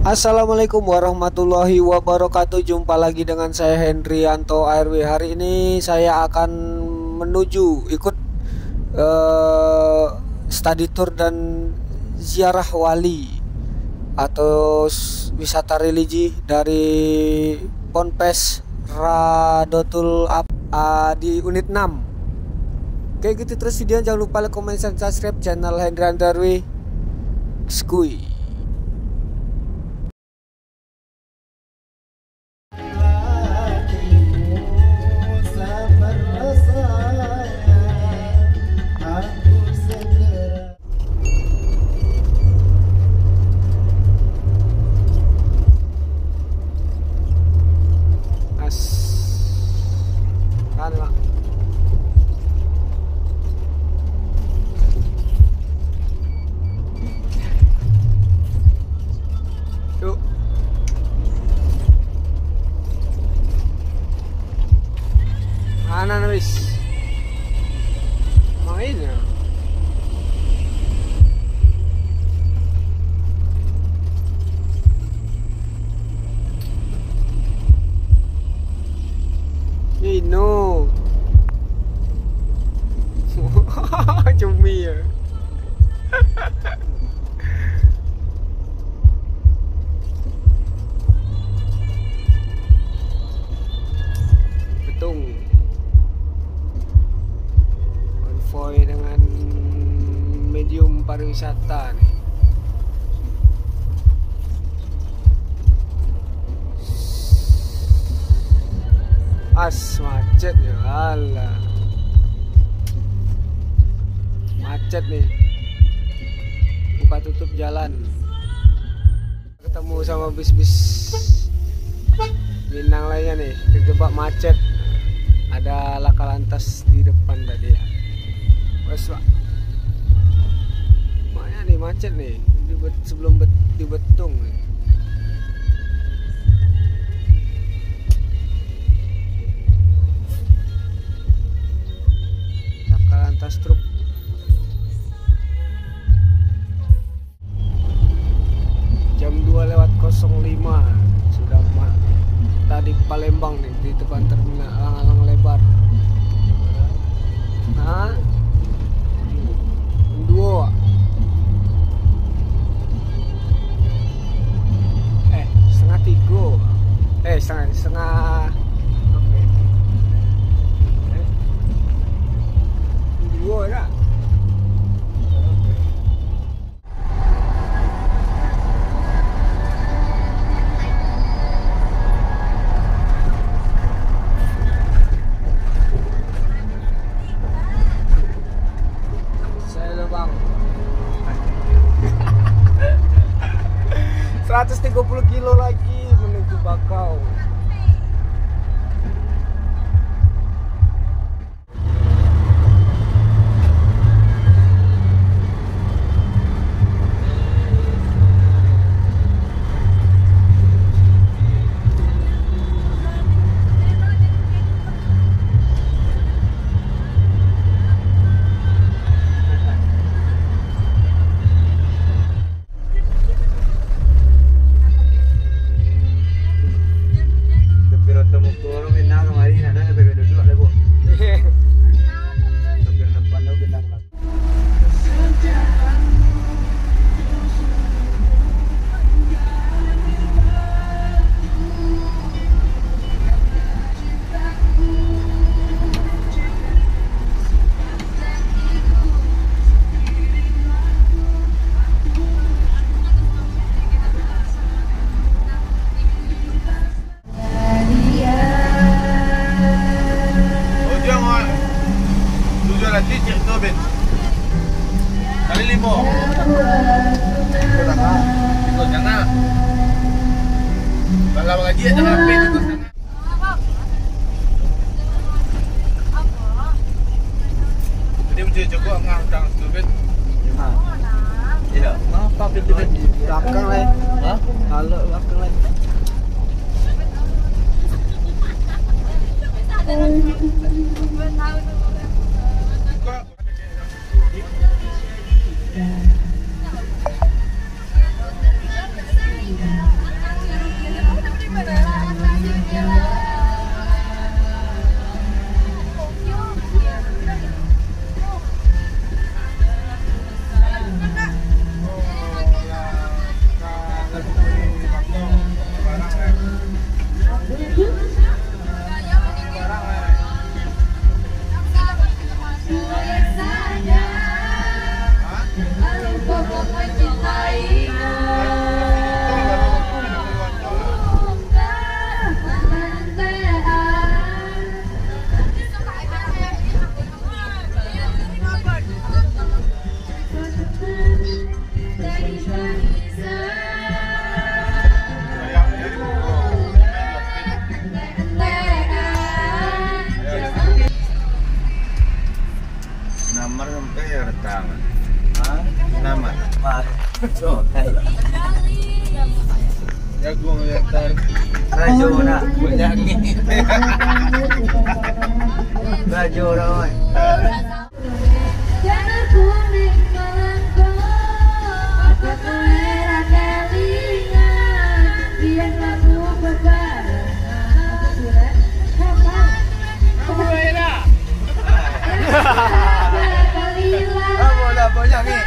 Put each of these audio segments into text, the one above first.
Assalamualaikum warahmatullahi wabarakatuh. Jumpa lagi dengan saya Hendrianto ARW. Hari ini saya akan menuju ikut study tour dan ziarah wali atau wisata religi dari Ponpes Radotul di unit 6. Kayak gitu terus video, jangan lupa like, comment, dan subscribe channel Hendrianto ARW. Skui. Mana wis main ya. No. Cumi ya. Betung. Konvoy dengan medium pariwisata nih. Macet ya, alah. Macet nih. Buka tutup jalan. Ketemu sama bis-bis Minang lainnya nih, terjebak macet. Ada laka lantas di depan tadi ya. Wes Pak. Makanya nih macet nih sebelum di Betung nih. Lantas truk. Jam 2:05 sudah tadi Palembang nih di depan terminal Alang-Alang Lebar. Hah? 2. Setengah 3. Setengah 2 dah. Saya bang 130 kilo lagi menuju Bakau. Kali 5. Ikut jangan. Kalau ngaji ya jangan sampai ikut sana. Jadi mencuri cukup ngah udang stupid. Tidak. Apa pintu Belakang lah. Hah? Kalau belakang lah. Amar sampai retang. Nama. Jagung letar. Rajo na. Bunyangi. Rajo na. Jangan kuning melangkah, apa selera telinga, biar lagu bebarengan. Bola bunyangi.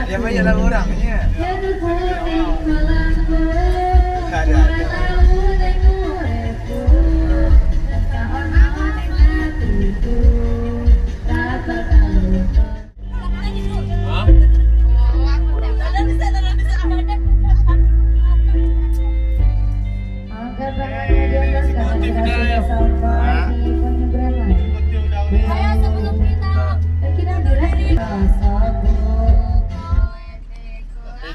Dia banyak lah orangnya. Ada.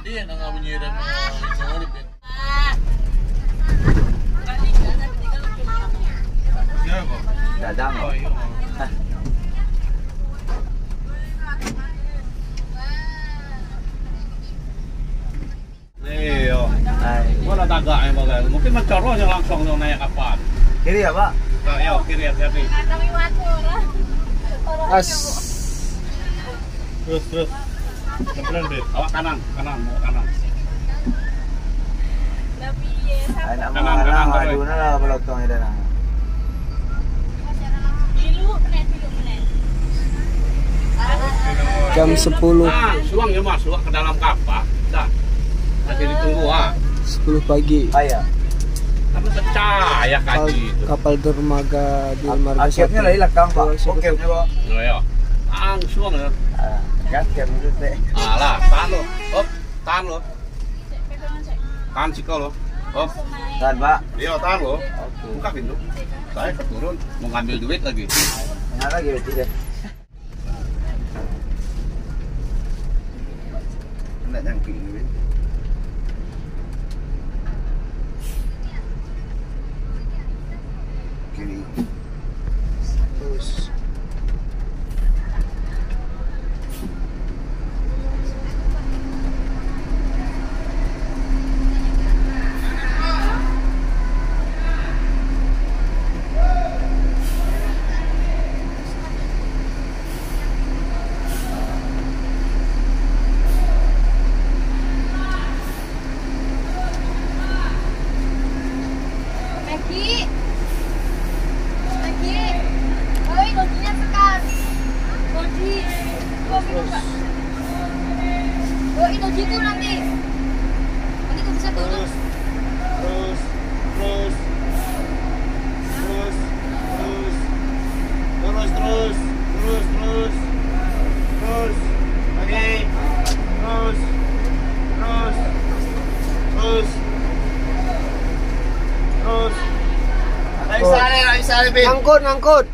Dia nggak menyiram semua. Dadang. Iya. Mana tagaknya bagai? Mungkin mencorosnya langsung naik kapal. Kiri ya, Pak? Iya, kiri hati-hati. As. Terus. Kebetulan deh. Awak kanan. Ay, nak Kanan, mengalah, kanan, madu na lah pelotong itu lah. Jam 10 Nah, suang ya masuk ke dalam kapal. Dah. Masih ditunggu 10 pagi. Ayah. Karena pecah ya kaji itu. Kapal dermaga di dermaga Akhirnya lah hilang Pak. Oke, Pak. Oh ya. Langsung ya. Gasket itu teh. Alah, tahan lo. Hop, tahan lo. Tahan sikol lo. Hop. Tahan, Pak. Iya, tahan lo. Oke. Buka pintu. Saya keturun mau ngambil duit lagi. Enggak lagi berarti deh. Nak jangkik ni. Kiri. Terus. Gitu nanti kau bisa turun. Terus. Oke. Terus. Aisare, Bin. Angkut.